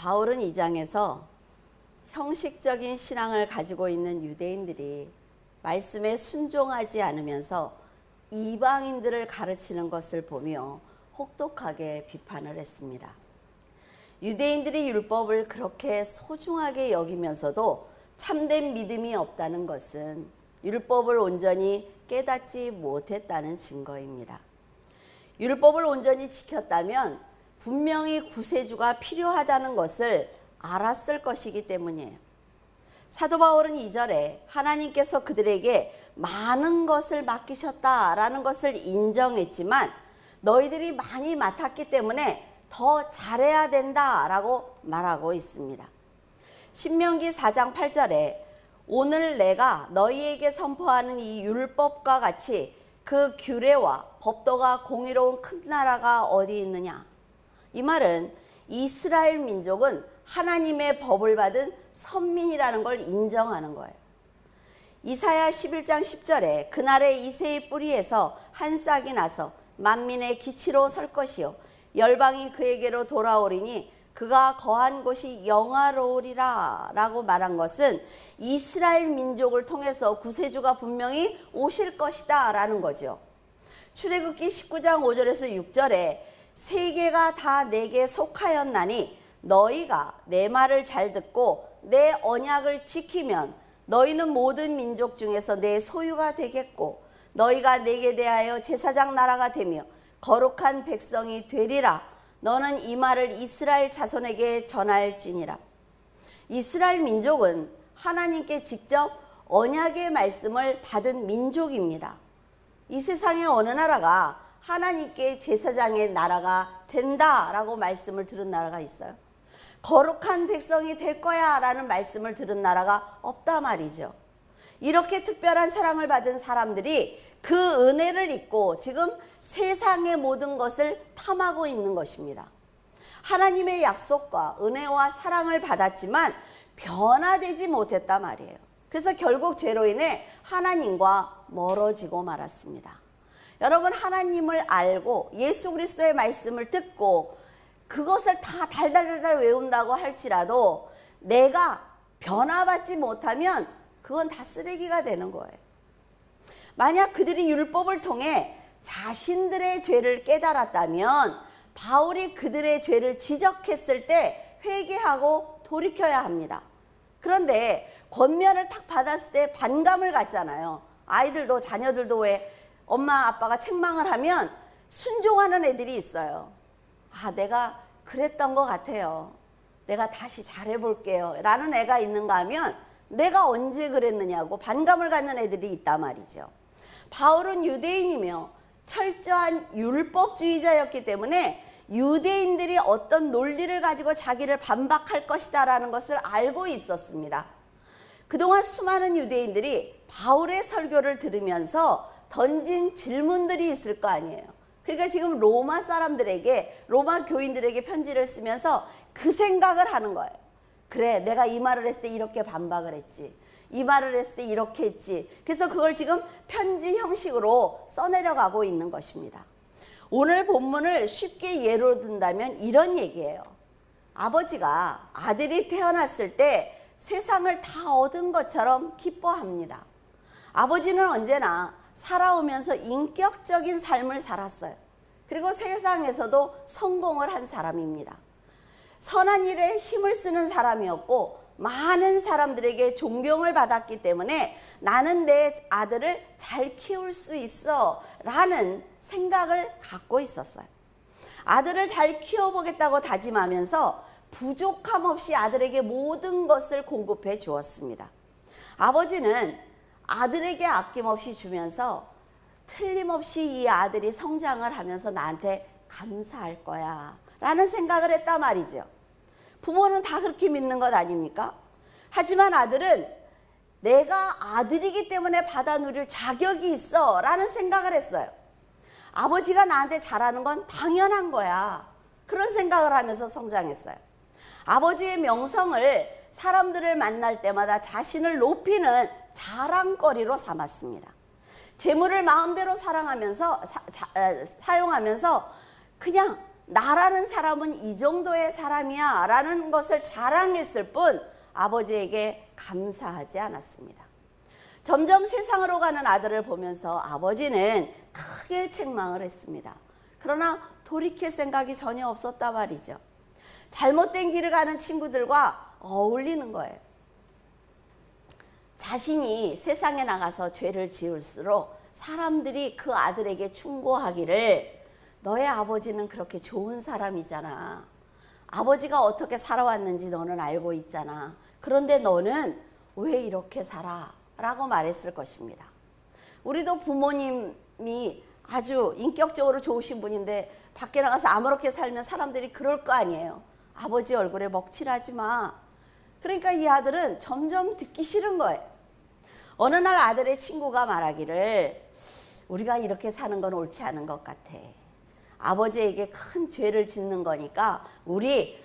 바울은 이 장에서 형식적인 신앙을 가지고 있는 유대인들이 말씀에 순종하지 않으면서 이방인들을 가르치는 것을 보며 혹독하게 비판을 했습니다. 유대인들이 율법을 그렇게 소중하게 여기면서도 참된 믿음이 없다는 것은 율법을 온전히 깨닫지 못했다는 증거입니다. 율법을 온전히 지켰다면 분명히 구세주가 필요하다는 것을 알았을 것이기 때문이에요. 사도 바울은 2절에 하나님께서 그들에게 많은 것을 맡기셨다라는 것을 인정했지만 너희들이 많이 맡았기 때문에 더 잘해야 된다라고 말하고 있습니다. 신명기 4장 8절에 오늘 내가 너희에게 선포하는 이 율법과 같이 그 규례와 법도가 공의로운 큰 나라가 어디 있느냐. 이 말은 이스라엘 민족은 하나님의 법을 받은 선민이라는 걸 인정하는 거예요. 이사야 11장 10절에 그날에 이새의 뿌리에서 한 싹이 나서 만민의 기치로 설 것이요 열방이 그에게로 돌아오리니 그가 거한 곳이 영화로우리라 라고 말한 것은 이스라엘 민족을 통해서 구세주가 분명히 오실 것이다 라는 거죠. 출애굽기 19장 5절에서 6절에 세계가 다 내게 속하였나니 너희가 내 말을 잘 듣고 내 언약을 지키면 너희는 모든 민족 중에서 내 소유가 되겠고 너희가 내게 대하여 제사장 나라가 되며 거룩한 백성이 되리라. 너는 이 말을 이스라엘 자손에게 전할지니라. 이스라엘 민족은 하나님께 직접 언약의 말씀을 받은 민족입니다. 이 세상의 어느 나라가 하나님께 제사장의 나라가 된다라고 말씀을 들은 나라가 있어요? 거룩한 백성이 될 거야 라는 말씀을 들은 나라가 없다 말이죠. 이렇게 특별한 사랑을 받은 사람들이 그 은혜를 잊고 지금 세상의 모든 것을 탐하고 있는 것입니다. 하나님의 약속과 은혜와 사랑을 받았지만 변화되지 못했단 말이에요. 그래서 결국 죄로 인해 하나님과 멀어지고 말았습니다. 여러분, 하나님을 알고 예수 그리스도의 말씀을 듣고 그것을 다 달달달달 외운다고 할지라도 내가 변화받지 못하면 그건 다 쓰레기가 되는 거예요. 만약 그들이 율법을 통해 자신들의 죄를 깨달았다면 바울이 그들의 죄를 지적했을 때 회개하고 돌이켜야 합니다. 그런데 권면을 딱 받았을 때 반감을 갖잖아요. 아이들도 자녀들도 왜 엄마 아빠가 책망을 하면 순종하는 애들이 있어요. 아, 내가 그랬던 것 같아요. 내가 다시 잘해볼게요 라는 애가 있는가 하면 내가 언제 그랬느냐고 반감을 갖는 애들이 있단 말이죠. 바울은 유대인이며 철저한 율법주의자였기 때문에 유대인들이 어떤 논리를 가지고 자기를 반박할 것이다 라는 것을 알고 있었습니다. 그동안 수많은 유대인들이 바울의 설교를 들으면서 던진 질문들이 있을 거 아니에요. 그러니까 지금 로마 사람들에게, 로마 교인들에게 편지를 쓰면서 그 생각을 하는 거예요. 그래, 내가 이 말을 했을 때 이렇게 반박을 했지. 이 말을 했을 때 이렇게 했지. 그래서 그걸 지금 편지 형식으로 써내려가고 있는 것입니다. 오늘 본문을 쉽게 예로 든다면 이런 얘기예요. 아버지가 아들이 태어났을 때 세상을 다 얻은 것처럼 기뻐합니다. 아버지는 언제나 살아오면서 인격적인 삶을 살았어요. 그리고 세상에서도 성공을 한 사람입니다. 선한 일에 힘을 쓰는 사람이었고 많은 사람들에게 존경을 받았기 때문에 나는 내 아들을 잘 키울 수 있어 라는 생각을 갖고 있었어요. 아들을 잘 키워보겠다고 다짐하면서 부족함 없이 아들에게 모든 것을 공급해 주었습니다. 아버지는 아들에게 아낌없이 주면서 틀림없이 이 아들이 성장을 하면서 나한테 감사할 거야 라는 생각을 했단 말이죠. 부모는 다 그렇게 믿는 것 아닙니까? 하지만 아들은 내가 아들이기 때문에 받아 누릴 자격이 있어 라는 생각을 했어요. 아버지가 나한테 잘하는 건 당연한 거야. 그런 생각을 하면서 성장했어요. 아버지의 명성을 사람들을 만날 때마다 자신을 높이는 자랑거리로 삼았습니다. 재물을 마음대로 사용하면서 그냥 나라는 사람은 이 정도의 사람이야 라는 것을 자랑했을 뿐 아버지에게 감사하지 않았습니다. 점점 세상으로 가는 아들을 보면서 아버지는 크게 책망을 했습니다. 그러나 돌이킬 생각이 전혀 없었단 말이죠. 잘못된 길을 가는 친구들과 어울리는 거예요. 자신이 세상에 나가서 죄를 지을수록 사람들이 그 아들에게 충고하기를 너의 아버지는 그렇게 좋은 사람이잖아. 아버지가 어떻게 살아왔는지 너는 알고 있잖아. 그런데 너는 왜 이렇게 살아? 라고 말했을 것입니다. 우리도 부모님이 아주 인격적으로 좋으신 분인데 밖에 나가서 아무렇게 살면 사람들이 그럴 거 아니에요. 아버지 얼굴에 먹칠하지 마. 그러니까 이 아들은 점점 듣기 싫은 거예요. 어느 날 아들의 친구가 말하기를 우리가 이렇게 사는 건 옳지 않은 것 같아. 아버지에게 큰 죄를 짓는 거니까 우리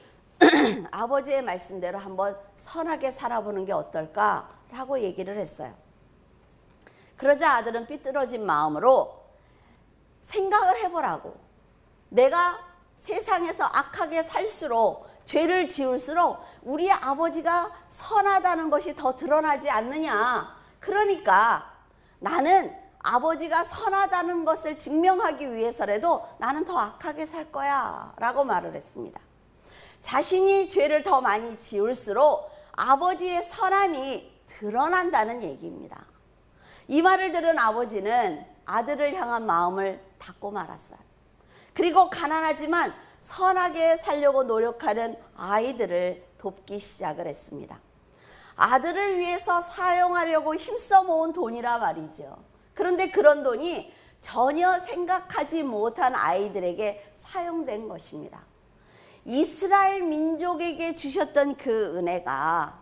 아버지의 말씀대로 한번 선하게 살아보는 게 어떨까라고 얘기를 했어요. 그러자 아들은 삐뚤어진 마음으로 생각을 해보라고. 내가 세상에서 악하게 살수록 죄를 지을수록 우리 아버지가 선하다는 것이 더 드러나지 않느냐. 그러니까 나는 아버지가 선하다는 것을 증명하기 위해서라도 나는 더 악하게 살 거야 라고 말을 했습니다. 자신이 죄를 더 많이 지을수록 아버지의 선함이 드러난다는 얘기입니다. 이 말을 들은 아버지는 아들을 향한 마음을 닫고 말았어요. 그리고 가난하지만 선하게 살려고 노력하는 아이들을 돕기 시작을 했습니다. 아들을 위해서 사용하려고 힘써 모은 돈이라 말이죠. 그런데 그런 돈이 전혀 생각하지 못한 아이들에게 사용된 것입니다. 이스라엘 민족에게 주셨던 그 은혜가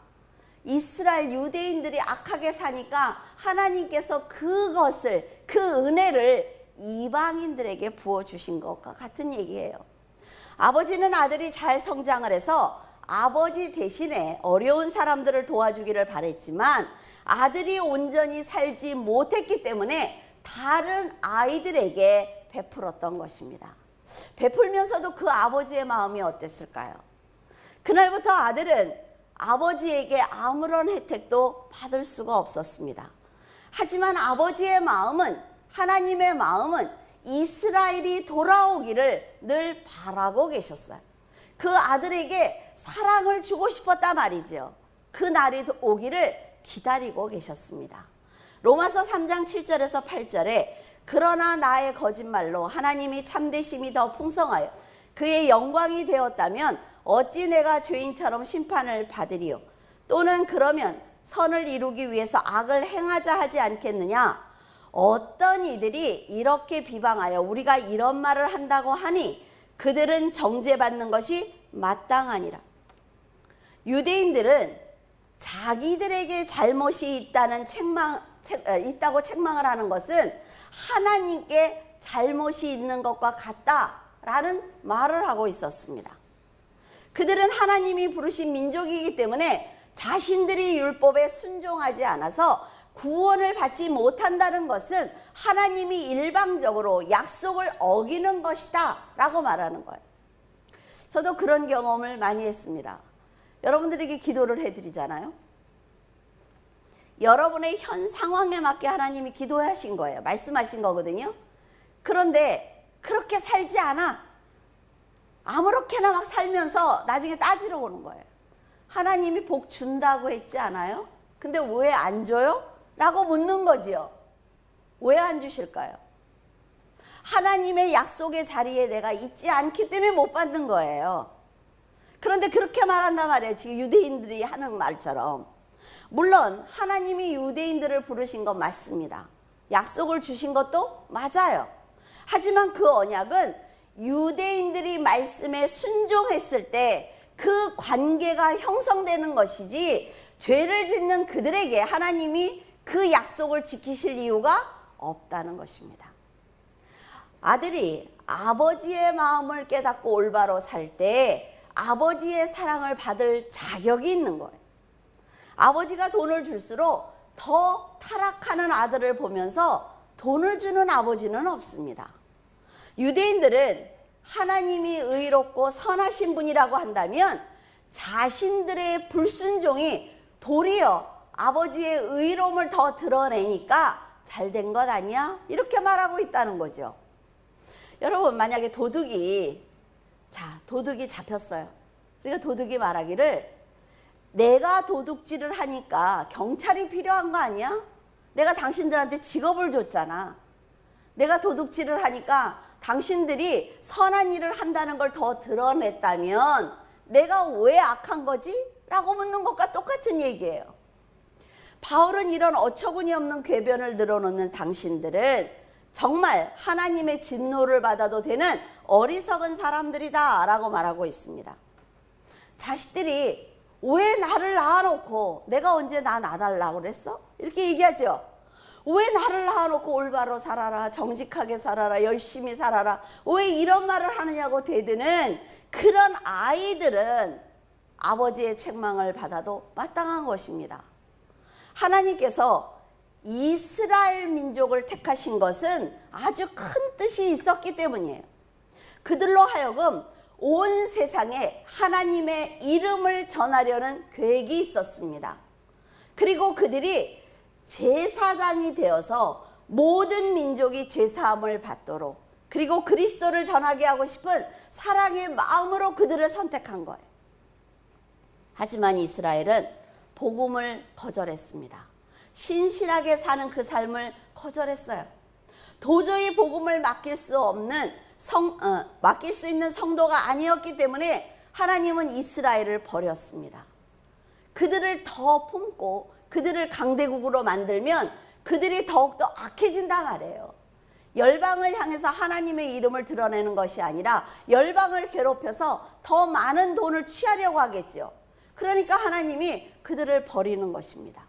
이스라엘 유대인들이 악하게 사니까 하나님께서 그것을, 그 은혜를 이방인들에게 부어주신 것과 같은 얘기예요. 아버지는 아들이 잘 성장을 해서 아버지 대신에 어려운 사람들을 도와주기를 바랬지만 아들이 온전히 살지 못했기 때문에 다른 아이들에게 베풀었던 것입니다. 베풀면서도 그 아버지의 마음이 어땠을까요? 그날부터 아들은 아버지에게 아무런 혜택도 받을 수가 없었습니다. 하지만 아버지의 마음은, 하나님의 마음은 이스라엘이 돌아오기를 늘 바라고 계셨어요. 그 아들에게 사랑을 주고 싶었단 말이죠. 그 날이 오기를 기다리고 계셨습니다. 로마서 3장 7절에서 8절에 그러나 나의 거짓말로 하나님이 참되심이 더 풍성하여 그의 영광이 되었다면 어찌 내가 죄인처럼 심판을 받으리요? 또는 그러면 선을 이루기 위해서 악을 행하자 하지 않겠느냐? 어떤 이들이 이렇게 비방하여 우리가 이런 말을 한다고 하니 그들은 정죄받는 것이 마땅하니라. 유대인들은 자기들에게 잘못이 있다고 책망을 하는 것은 하나님께 잘못이 있는 것과 같다라는 말을 하고 있었습니다. 그들은 하나님이 부르신 민족이기 때문에 자신들이 율법에 순종하지 않아서 구원을 받지 못한다는 것은 하나님이 일방적으로 약속을 어기는 것이다 라고 말하는 거예요. 저도 그런 경험을 많이 했습니다. 여러분들에게 기도를 해드리잖아요. 여러분의 현 상황에 맞게 하나님이 기도하신 거예요. 말씀하신 거거든요. 그런데 그렇게 살지 않아. 아무렇게나 막 살면서 나중에 따지러 오는 거예요. 하나님이 복 준다고 했지 않아요? 근데 왜 안 줘요? 라고 묻는 거지요. 왜 안 주실까요? 하나님의 약속의 자리에 내가 있지 않기 때문에 못 받는 거예요. 그런데 그렇게 말한단 말이에요. 지금 유대인들이 하는 말처럼. 물론 하나님이 유대인들을 부르신 건 맞습니다. 약속을 주신 것도 맞아요. 하지만 그 언약은 유대인들이 말씀에 순종했을 때 그 관계가 형성되는 것이지 죄를 짓는 그들에게 하나님이 그 약속을 지키실 이유가 없다는 것입니다. 아들이 아버지의 마음을 깨닫고 올바로 살 때 아버지의 사랑을 받을 자격이 있는 거예요. 아버지가 돈을 줄수록 더 타락하는 아들을 보면서 돈을 주는 아버지는 없습니다. 유대인들은 하나님이 의롭고 선하신 분이라고 한다면 자신들의 불순종이 도리어 아버지의 의로움을 더 드러내니까 잘된 것 아니야? 이렇게 말하고 있다는 거죠. 여러분, 만약에 도둑이 잡혔어요. 그러니까 도둑이 말하기를 내가 도둑질을 하니까 경찰이 필요한 거 아니야? 내가 당신들한테 직업을 줬잖아. 내가 도둑질을 하니까 당신들이 선한 일을 한다는 걸 더 드러냈다면 내가 왜 악한 거지? 라고 묻는 것과 똑같은 얘기예요. 바울은 이런 어처구니 없는 궤변을 늘어놓는 당신들은 정말 하나님의 진노를 받아도 되는 어리석은 사람들이다 라고 말하고 있습니다. 자식들이 왜 나를 낳아놓고 내가 언제 나 낳아달라고 그랬어? 이렇게 얘기하죠. 왜 나를 낳아놓고 올바로 살아라, 정직하게 살아라, 열심히 살아라, 왜 이런 말을 하느냐고 대드는 그런 아이들은 아버지의 책망을 받아도 마땅한 것입니다. 하나님께서 이스라엘 민족을 택하신 것은 아주 큰 뜻이 있었기 때문이에요. 그들로 하여금 온 세상에 하나님의 이름을 전하려는 계획이 있었습니다. 그리고 그들이 제사장이 되어서 모든 민족이 죄사함을 받도록, 그리고 그리스도를 전하게 하고 싶은 사랑의 마음으로 그들을 선택한 거예요. 하지만 이스라엘은 복음을 거절했습니다. 신실하게 사는 그 삶을 거절했어요. 도저히 복음을 맡길 수 있는 성도가 아니었기 때문에 하나님은 이스라엘을 버렸습니다. 그들을 더 품고 그들을 강대국으로 만들면 그들이 더욱더 악해진단 말이에요. 열방을 향해서 하나님의 이름을 드러내는 것이 아니라 열방을 괴롭혀서 더 많은 돈을 취하려고 하겠죠. 그러니까 하나님이 그들을 버리는 것입니다.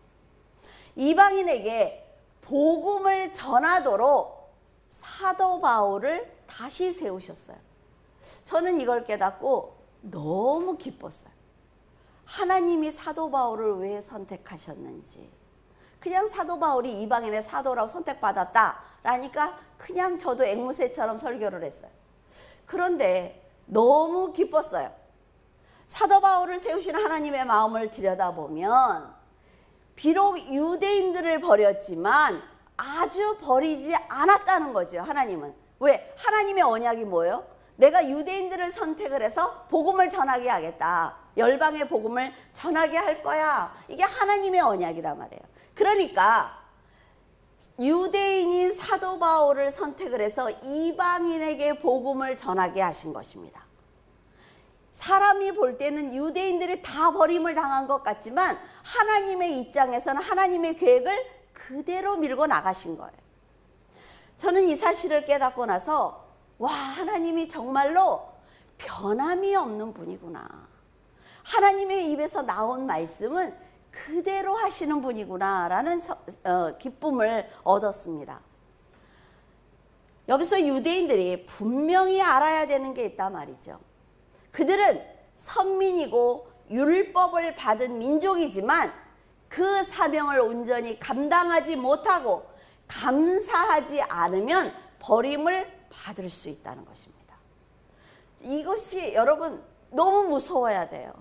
이방인에게 복음을 전하도록 사도 바울을 다시 세우셨어요. 저는 이걸 깨닫고 너무 기뻤어요. 하나님이 사도 바울을 왜 선택하셨는지. 그냥 사도 바울이 이방인의 사도라고 선택받았다라니까 그냥 저도 앵무새처럼 설교를 했어요. 그런데 너무 기뻤어요. 사도 바울을 세우신 하나님의 마음을 들여다보면 비록 유대인들을 버렸지만 아주 버리지 않았다는 거죠. 하나님은. 왜? 하나님의 언약이 뭐예요? 내가 유대인들을 선택을 해서 복음을 전하게 하겠다. 열방의 복음을 전하게 할 거야. 이게 하나님의 언약이란 말이에요. 그러니까 유대인인 사도 바울을 선택을 해서 이방인에게 복음을 전하게 하신 것입니다. 사람이 볼 때는 유대인들이 다 버림을 당한 것 같지만 하나님의 입장에서는 하나님의 계획을 그대로 밀고 나가신 거예요. 저는 이 사실을 깨닫고 나서 와, 하나님이 정말로 변함이 없는 분이구나. 하나님의 입에서 나온 말씀은 그대로 하시는 분이구나 라는 기쁨을 얻었습니다. 여기서 유대인들이 분명히 알아야 되는 게 있단 말이죠. 그들은 선민이고 율법을 받은 민족이지만 그 사명을 온전히 감당하지 못하고 감사하지 않으면 버림을 받을 수 있다는 것입니다. 이것이 여러분 너무 무서워야 돼요.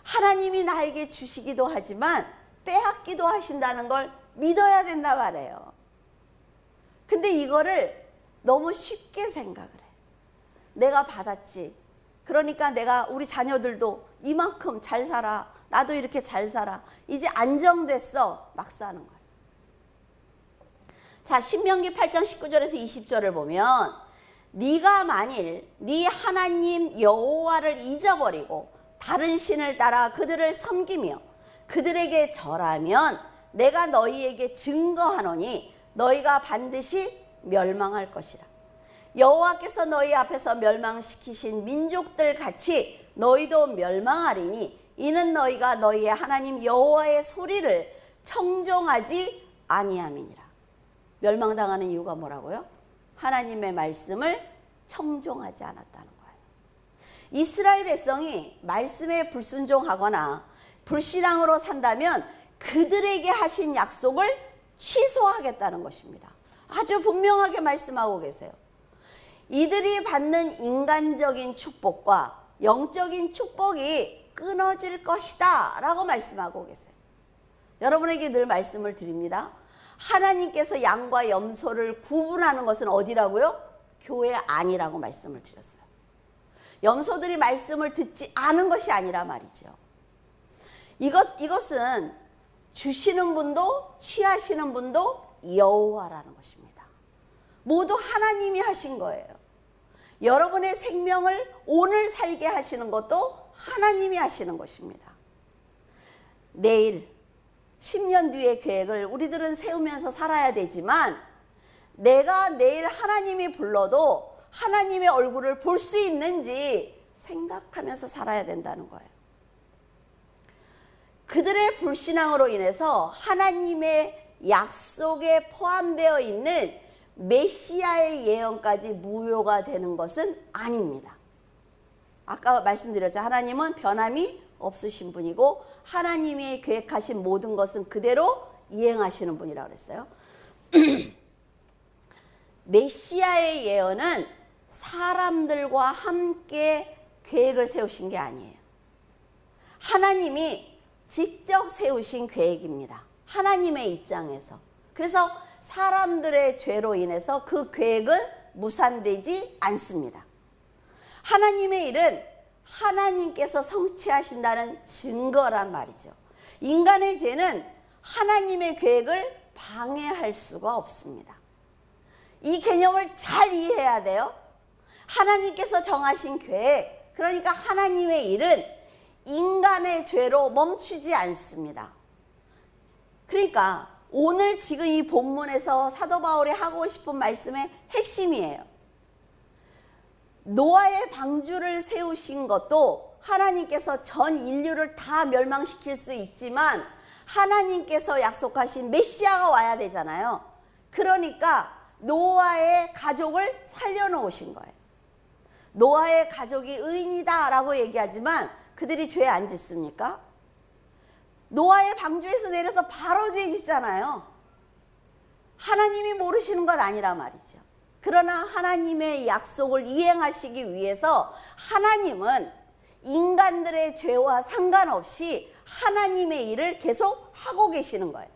하나님이 나에게 주시기도 하지만 빼앗기도 하신다는 걸 믿어야 된다 말이에요. 근데 이거를 너무 쉽게 생각을 해. 내가 받았지. 그러니까 우리 자녀들도 이만큼 잘 살아. 나도 이렇게 잘 살아. 이제 안정됐어. 막 사는 거예요. 자, 신명기 8장 19절에서 20절을 보면 네가 만일 네 하나님 여호와를 잊어버리고 다른 신을 따라 그들을 섬기며 그들에게 절하면 내가 너희에게 증거하노니 너희가 반드시 멸망할 것이라. 여호와께서 너희 앞에서 멸망시키신 민족들 같이 너희도 멸망하리니 이는 너희가 너희의 하나님 여호와의 소리를 청종하지 아니함이니라. 멸망당하는 이유가 뭐라고요? 하나님의 말씀을 청종하지 않았다는 거예요. 이스라엘 백성이 말씀에 불순종하거나 불신앙으로 산다면 그들에게 하신 약속을 취소하겠다는 것입니다. 아주 분명하게 말씀하고 계세요. 이들이 받는 인간적인 축복과 영적인 축복이 끊어질 것이다 라고 말씀하고 계세요. 여러분에게 늘 말씀을 드립니다. 하나님께서 양과 염소를 구분하는 것은 어디라고요? 교회 안이라고 말씀을 드렸어요. 염소들이 말씀을 듣지 않은 것이 아니라 말이죠. 이것은 주시는 분도 취하시는 분도 여호와라는 것입니다. 모두 하나님이 하신 거예요. 여러분의 생명을 오늘 살게 하시는 것도 하나님이 하시는 것입니다. 내일 10년 뒤의 계획을 우리들은 세우면서 살아야 되지만 내가 내일 하나님이 불러도 하나님의 얼굴을 볼 수 있는지 생각하면서 살아야 된다는 거예요. 그들의 불신앙으로 인해서 하나님의 약속에 포함되어 있는 메시아의 예언까지 무효가 되는 것은 아닙니다. 아까 말씀드렸죠. 하나님은 변함이 없으신 분이고 하나님이 계획하신 모든 것은 그대로 이행하시는 분이라고 그랬어요. 메시아의 예언은 사람들과 함께 계획을 세우신 게 아니에요. 하나님이 직접 세우신 계획입니다. 하나님의 입장에서. 그래서 사람들의 죄로 인해서 그 계획은 무산되지 않습니다. 하나님의 일은 하나님께서 성취하신다는 증거란 말이죠. 인간의 죄는 하나님의 계획을 방해할 수가 없습니다. 이 개념을 잘 이해해야 돼요. 하나님께서 정하신 계획, 그러니까 하나님의 일은 인간의 죄로 멈추지 않습니다. 그러니까 오늘 지금 이 본문에서 사도 바울이 하고 싶은 말씀의 핵심이에요. 노아의 방주를 세우신 것도 하나님께서 전 인류를 다 멸망시킬 수 있지만 하나님께서 약속하신 메시아가 와야 되잖아요. 그러니까 노아의 가족을 살려놓으신 거예요. 노아의 가족이 의인이다 라고 얘기하지만 그들이 죄 안 짓습니까? 노아의 방주에서 내려서 바로 죄 짓잖아요. 하나님이 모르시는 건 아니라 말이죠. 그러나 하나님의 약속을 이행하시기 위해서 하나님은 인간들의 죄와 상관없이 하나님의 일을 계속 하고 계시는 거예요.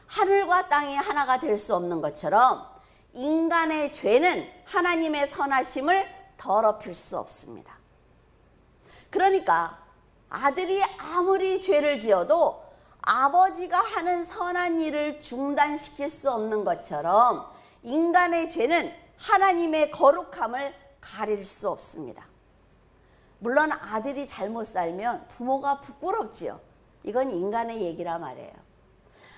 하늘과 땅이 하나가 될 수 없는 것처럼 인간의 죄는 하나님의 선하심을 더럽힐 수 없습니다. 그러니까 아들이 아무리 죄를 지어도 아버지가 하는 선한 일을 중단시킬 수 없는 것처럼 인간의 죄는 하나님의 거룩함을 가릴 수 없습니다. 물론 아들이 잘못 살면 부모가 부끄럽지요. 이건 인간의 얘기라 말이에요.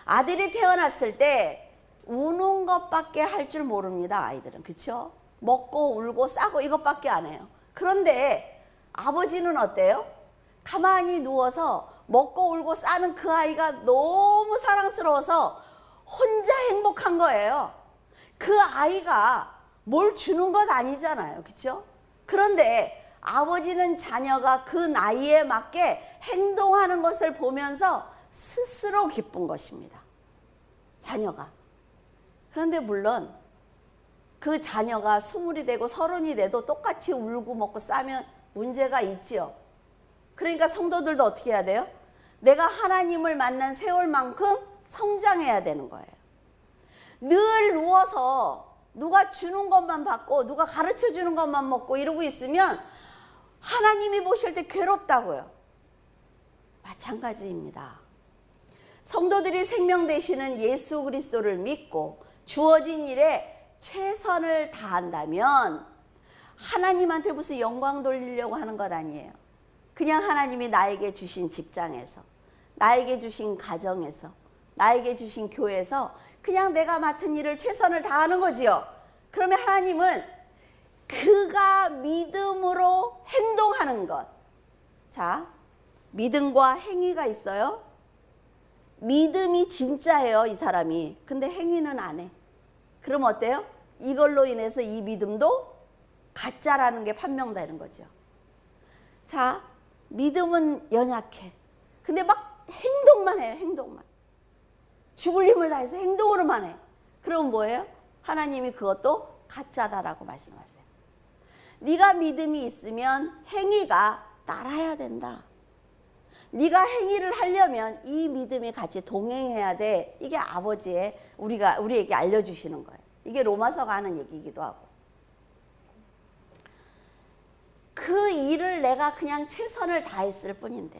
아들이 태어났을 때 우는 것밖에 할 줄 모릅니다. 아이들은. 그렇죠? 먹고 울고 싸고 이것밖에 안 해요. 그런데 아버지는 어때요? 가만히 누워서 먹고 울고 싸는 그 아이가 너무 사랑스러워서 혼자 행복한 거예요. 그 아이가 뭘 주는 것 아니잖아요. 그렇죠? 그런데 아버지는 자녀가 그 나이에 맞게 행동하는 것을 보면서 스스로 기쁜 것입니다. 자녀가. 그런데 물론 그 자녀가 20이 되고 30이 돼도 똑같이 울고 먹고 싸면 문제가 있지요. 그러니까 성도들도 어떻게 해야 돼요? 내가 하나님을 만난 세월만큼 성장해야 되는 거예요. 늘 누워서 누가 주는 것만 받고 누가 가르쳐 주는 것만 먹고 이러고 있으면 하나님이 보실 때 괴롭다고요. 마찬가지입니다. 성도들이 생명 되시는 예수 그리스도를 믿고 주어진 일에 최선을 다한다면 하나님한테 무슨 영광 돌리려고 하는 것 아니에요. 그냥 하나님이 나에게 주신 직장에서, 나에게 주신 가정에서, 나에게 주신 교회에서 그냥 내가 맡은 일을 최선을 다하는 거지요. 그러면 하나님은 그가 믿음으로 행동하는 것. 자, 믿음과 행위가 있어요. 믿음이 진짜예요, 이 사람이. 근데 행위는 안 해. 그럼 어때요? 이걸로 인해서 이 믿음도 가짜라는 게 판명되는 거죠. 자, 믿음은 연약해. 근데 막 행동만 해요, 행동만. 죽을 힘을 다해서 행동으로만 해. 그럼 뭐예요? 하나님이 그것도 가짜다라고 말씀하세요. 네가 믿음이 있으면 행위가 따라야 된다. 네가 행위를 하려면 이 믿음이 같이 동행해야 돼. 이게 아버지의 우리에게 알려주시는 거예요. 이게 로마서가 하는 얘기이기도 하고. 그 일을 내가 그냥 최선을 다했을 뿐인데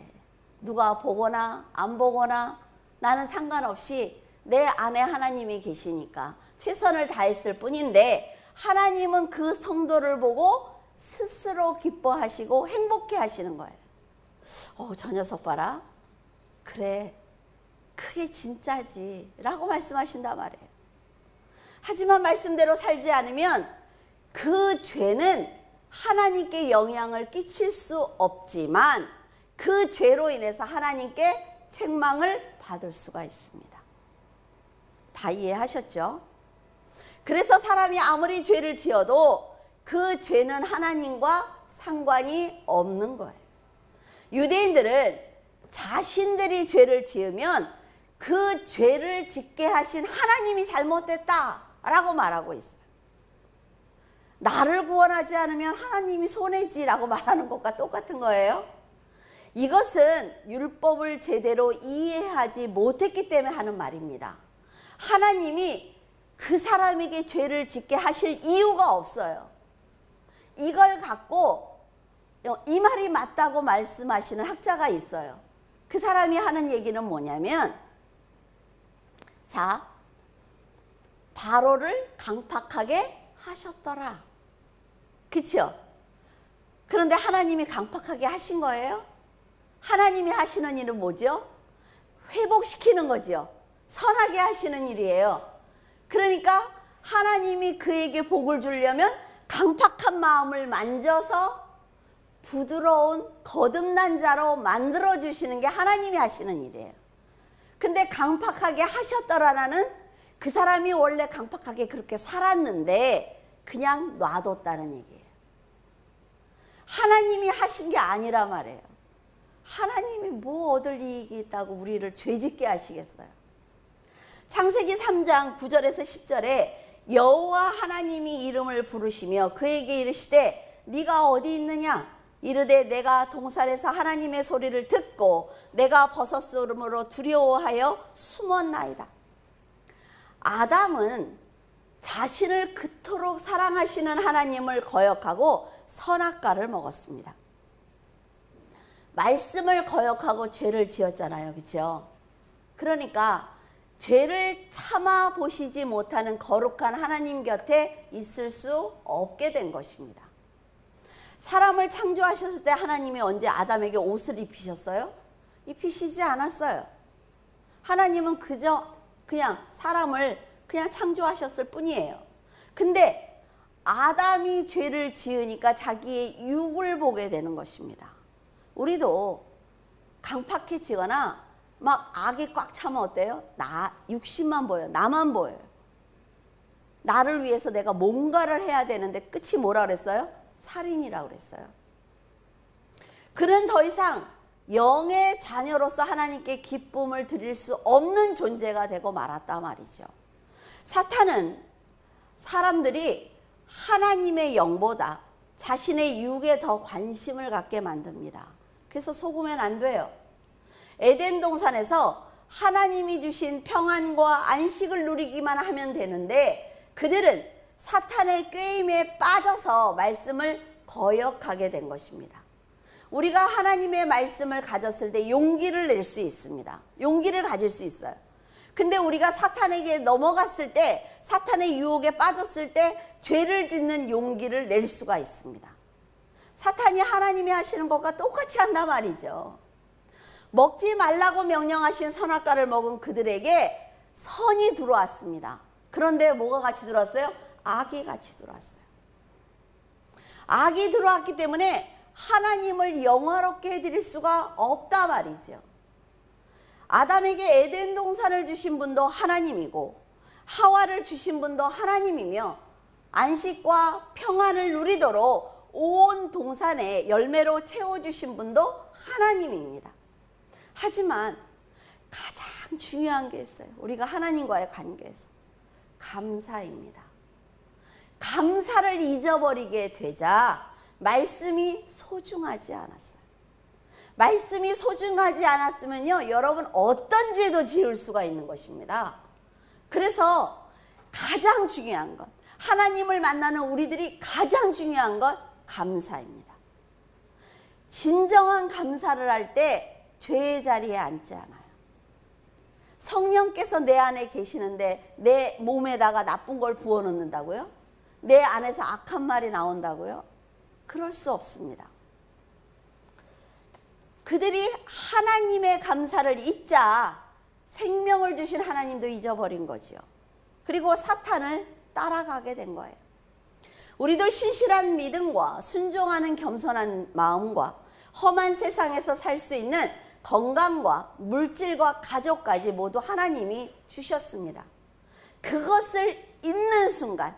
누가 보거나 안 보거나 나는 상관없이 내 안에 하나님이 계시니까 최선을 다했을 뿐인데 하나님은 그 성도를 보고 스스로 기뻐하시고 행복해 하시는 거예요. 저 녀석 봐라. 그래, 그게 진짜지 라고 말씀하신단 말이에요. 하지만 말씀대로 살지 않으면 그 죄는 하나님께 영향을 끼칠 수 없지만 그 죄로 인해서 하나님께 책망을 받을 수가 있습니다. 다 이해하셨죠? 그래서 사람이 아무리 죄를 지어도 그 죄는 하나님과 상관이 없는 거예요. 유대인들은 자신들이 죄를 지으면 그 죄를 짓게 하신 하나님이 잘못됐다라고 말하고 있어요. 나를 구원하지 않으면 하나님이 손해지라고 말하는 것과 똑같은 거예요. 이것은 율법을 제대로 이해하지 못했기 때문에 하는 말입니다. 하나님이 그 사람에게 죄를 짓게 하실 이유가 없어요. 이걸 갖고 이 말이 맞다고 말씀하시는 학자가 있어요. 그 사람이 하는 얘기는 뭐냐면, 자, 바로를 강팍하게 하셨더라. 그렇죠? 그런데 하나님이 강팍하게 하신 거예요? 하나님이 하시는 일은 뭐죠? 회복시키는 거죠. 선하게 하시는 일이에요. 그러니까 하나님이 그에게 복을 주려면 강팍한 마음을 만져서 부드러운 거듭난 자로 만들어주시는 게 하나님이 하시는 일이에요. 근데 강팍하게 하셨더라라는 그 사람이 원래 강팍하게 그렇게 살았는데 그냥 놔뒀다는 얘기예요. 하나님이 하신 게 아니라 말이에요. 하나님이 뭐 얻을 이익이 있다고 우리를 죄짓게 하시겠어요. 창세기 3장 9절에서 10절에 여호와 하나님이 이름을 부르시며 그에게 이르시되 네가 어디 있느냐? 이르되 내가 동산에서 하나님의 소리를 듣고 내가 벗었으므로 두려워하여 숨었나이다. 아담은 자신을 그토록 사랑하시는 하나님을 거역하고 선악과를 먹었습니다. 말씀을 거역하고 죄를 지었잖아요. 그렇죠? 그러니까 죄를 참아 보시지 못하는 거룩한 하나님 곁에 있을 수 없게 된 것입니다. 사람을 창조하셨을 때 하나님이 언제 아담에게 옷을 입히셨어요? 입히시지 않았어요. 하나님은 그냥 사람을 그냥 창조하셨을 뿐이에요. 근데 아담이 죄를 지으니까 자기의 육을 보게 되는 것입니다. 우리도 강팍해지거나 막 악이 꽉 차면 어때요? 육신만 보여요. 나만 보여요. 나를 위해서 내가 뭔가를 해야 되는데 끝이 뭐라 그랬어요? 살인이라고 그랬어요. 그는 더 이상 영의 자녀로서 하나님께 기쁨을 드릴 수 없는 존재가 되고 말았다 말이죠. 사탄은 사람들이 하나님의 영보다 자신의 육에 더 관심을 갖게 만듭니다. 그래서 속으면 안 돼요. 에덴 동산에서 하나님이 주신 평안과 안식을 누리기만 하면 되는데 그들은 사탄의 꾀임에 빠져서 말씀을 거역하게 된 것입니다. 우리가 하나님의 말씀을 가졌을 때 용기를 낼 수 있습니다. 용기를 가질 수 있어요. 근데 우리가 사탄에게 넘어갔을 때, 사탄의 유혹에 빠졌을 때 죄를 짓는 용기를 낼 수가 있습니다. 사탄이 하나님이 하시는 것과 똑같이 한단 말이죠. 먹지 말라고 명령하신 선악과를 먹은 그들에게 선이 들어왔습니다. 그런데 뭐가 같이 들어왔어요? 악이 같이 들어왔어요. 악이 들어왔기 때문에 하나님을 영화롭게 해드릴 수가 없다 말이죠. 아담에게 에덴 동산을 주신 분도 하나님이고 하와를 주신 분도 하나님이며 안식과 평안을 누리도록 온 동산에 열매로 채워주신 분도 하나님입니다. 하지만 가장 중요한 게 있어요. 우리가 하나님과의 관계에서 감사입니다. 감사를 잊어버리게 되자 말씀이 소중하지 않았어요. 말씀이 소중하지 않았으면요, 여러분 어떤 죄도 지을 수가 있는 것입니다. 그래서 가장 중요한 것, 하나님을 만나는 우리들이 가장 중요한 것 감사입니다. 진정한 감사를 할 때 죄의 자리에 앉지 않아요. 성령께서 내 안에 계시는데 내 몸에다가 나쁜 걸 부어놓는다고요? 내 안에서 악한 말이 나온다고요? 그럴 수 없습니다. 그들이 하나님의 감사를 잊자 생명을 주신 하나님도 잊어버린 거지요. 그리고 사탄을 따라가게 된 거예요. 우리도 신실한 믿음과 순종하는 겸손한 마음과 험한 세상에서 살 수 있는 건강과 물질과 가족까지 모두 하나님이 주셨습니다. 그것을 잊는 순간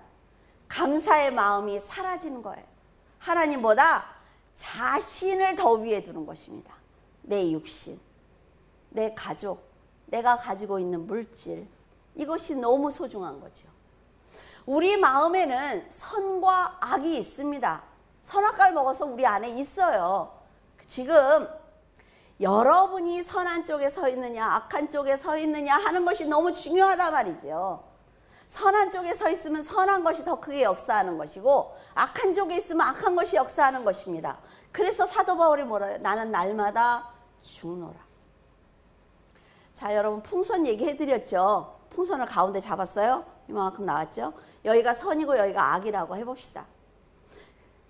감사의 마음이 사라지는 거예요. 하나님보다 자신을 더 위에 두는 것입니다. 내 육신, 내 가족, 내가 가지고 있는 물질, 이것이 너무 소중한 거죠. 우리 마음에는 선과 악이 있습니다. 선악과를 먹어서 우리 안에 있어요. 지금 여러분이 선한 쪽에 서 있느냐 악한 쪽에 서 있느냐 하는 것이 너무 중요하단 말이죠. 선한 쪽에 서 있으면 선한 것이 더 크게 역사하는 것이고 악한 쪽에 있으면 악한 것이 역사하는 것입니다. 그래서 사도 바울이 뭐라 해요? 나는 날마다 죽노라. 자, 여러분 풍선 얘기해드렸죠. 풍선을 가운데 잡았어요. 이만큼 나왔죠. 여기가 선이고 여기가 악이라고 해봅시다.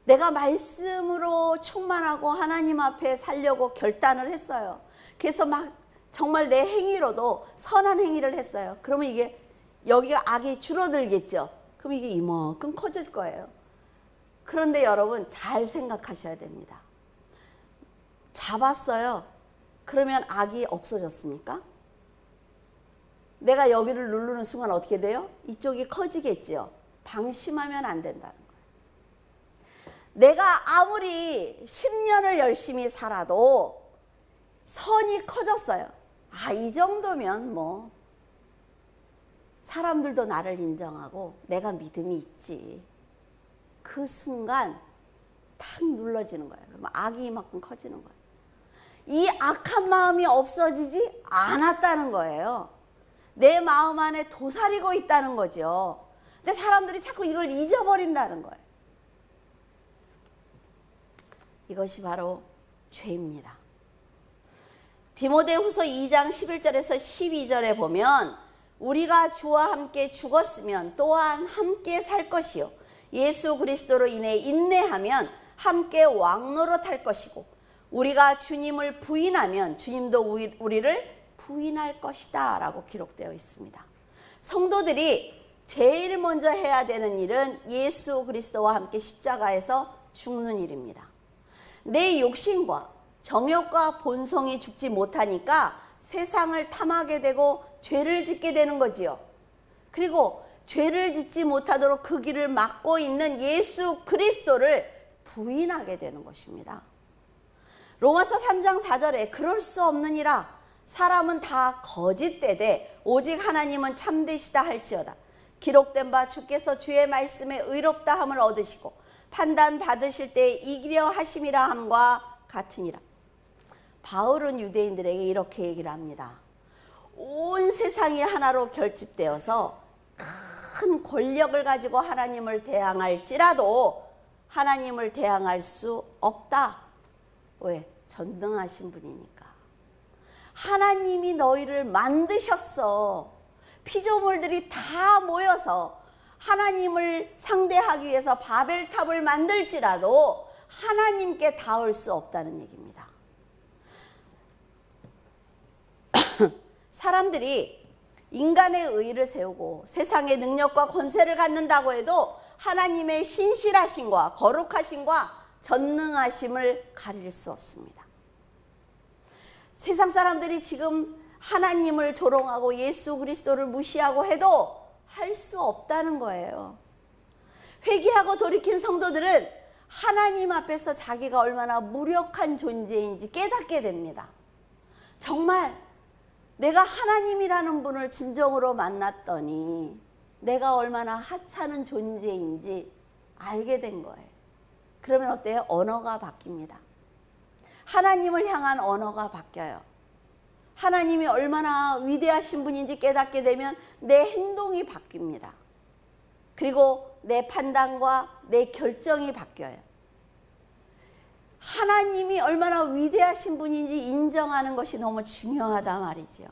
내가 말씀으로 충만하고 하나님 앞에 살려고 결단을 했어요. 그래서 막 정말 내 행위로도 선한 행위를 했어요. 그러면 이게 여기가 악이 줄어들겠죠. 그럼 이게 이만큼 커질 거예요. 그런데 여러분 잘 생각하셔야 됩니다. 잡았어요. 그러면 악이 없어졌습니까? 내가 여기를 누르는 순간 어떻게 돼요? 이쪽이 커지겠죠. 방심하면 안 된다는 거예요. 내가 아무리 10년을 열심히 살아도 선이 커졌어요. 아, 이 정도면 뭐 사람들도 나를 인정하고 내가 믿음이 있지. 그 순간 탁 눌러지는 거예요. 그러면 악이 이만큼 커지는 거예요. 이 악한 마음이 없어지지 않았다는 거예요. 내 마음 안에 도사리고 있다는 거죠. 근데 사람들이 자꾸 이걸 잊어버린다는 거예요. 이것이 바로 죄입니다. 디모데후서 2장 11절에서 12절에 보면 우리가 주와 함께 죽었으면 또한 함께 살 것이요 예수 그리스도로 인해 인내하면 함께 왕노릇할 것이고 우리가 주님을 부인하면 주님도 우리를 부인할 것이다 라고 기록되어 있습니다. 성도들이 제일 먼저 해야 되는 일은 예수 그리스도와 함께 십자가에서 죽는 일입니다. 내 욕심과 정욕과 본성이 죽지 못하니까 세상을 탐하게 되고 죄를 짓게 되는 거지요. 그리고 죄를 짓지 못하도록 그 길을 막고 있는 예수 그리스도를 부인하게 되는 것입니다. 로마서 3장 4절에 그럴 수 없느니라 사람은 다 거짓되되 오직 하나님은 참되시다 할지어다. 기록된 바 주께서 주의 말씀에 의롭다함을 얻으시고 판단 받으실 때 이기려 하심이라 함과 같으니라. 바울은 유대인들에게 이렇게 얘기를 합니다. 온 세상이 하나로 결집되어서 큰 권력을 가지고 하나님을 대항할지라도 하나님을 대항할 수 없다. 왜? 전능하신 분이니까. 하나님이 너희를 만드셨어. 피조물들이 다 모여서 하나님을 상대하기 위해서 바벨탑을 만들지라도 하나님께 닿을 수 없다는 얘기입니다. 사람들이 인간의 의의를 세우고 세상의 능력과 권세를 갖는다고 해도 하나님의 신실하심과 거룩하심과 전능하심을 가릴 수 없습니다. 세상 사람들이 지금 하나님을 조롱하고 예수 그리스도를 무시하고 해도 할 수 없다는 거예요. 회개하고 돌이킨 성도들은 하나님 앞에서 자기가 얼마나 무력한 존재인지 깨닫게 됩니다. 정말 내가 하나님이라는 분을 진정으로 만났더니 내가 얼마나 하찮은 존재인지 알게 된 거예요. 그러면 어때요? 언어가 바뀝니다. 하나님을 향한 언어가 바뀌어요. 하나님이 얼마나 위대하신 분인지 깨닫게 되면 내 행동이 바뀝니다. 그리고 내 판단과 내 결정이 바뀌어요. 하나님이 얼마나 위대하신 분인지 인정하는 것이 너무 중요하다 말이죠.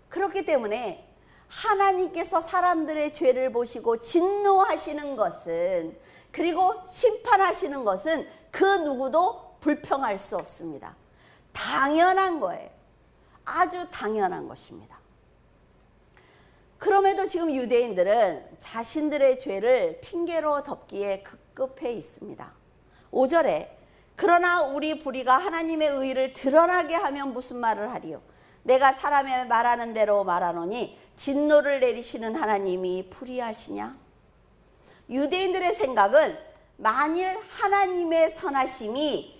그렇기 때문에 하나님께서 사람들의 죄를 보시고 진노하시는 것은, 그리고 심판하시는 것은 그 누구도 불평할 수 없습니다. 당연한 거예요. 아주 당연한 것입니다. 그럼에도 지금 유대인들은 자신들의 죄를 핑계로 덮기에 급급해 있습니다. 5절에 그러나 우리 불의가 하나님의 의를 드러나게 하면 무슨 말을 하리요? 내가 사람의 말하는 대로 말하노니 진노를 내리시는 하나님이 불의하시냐? 유대인들의 생각은 만일 하나님의 선하심이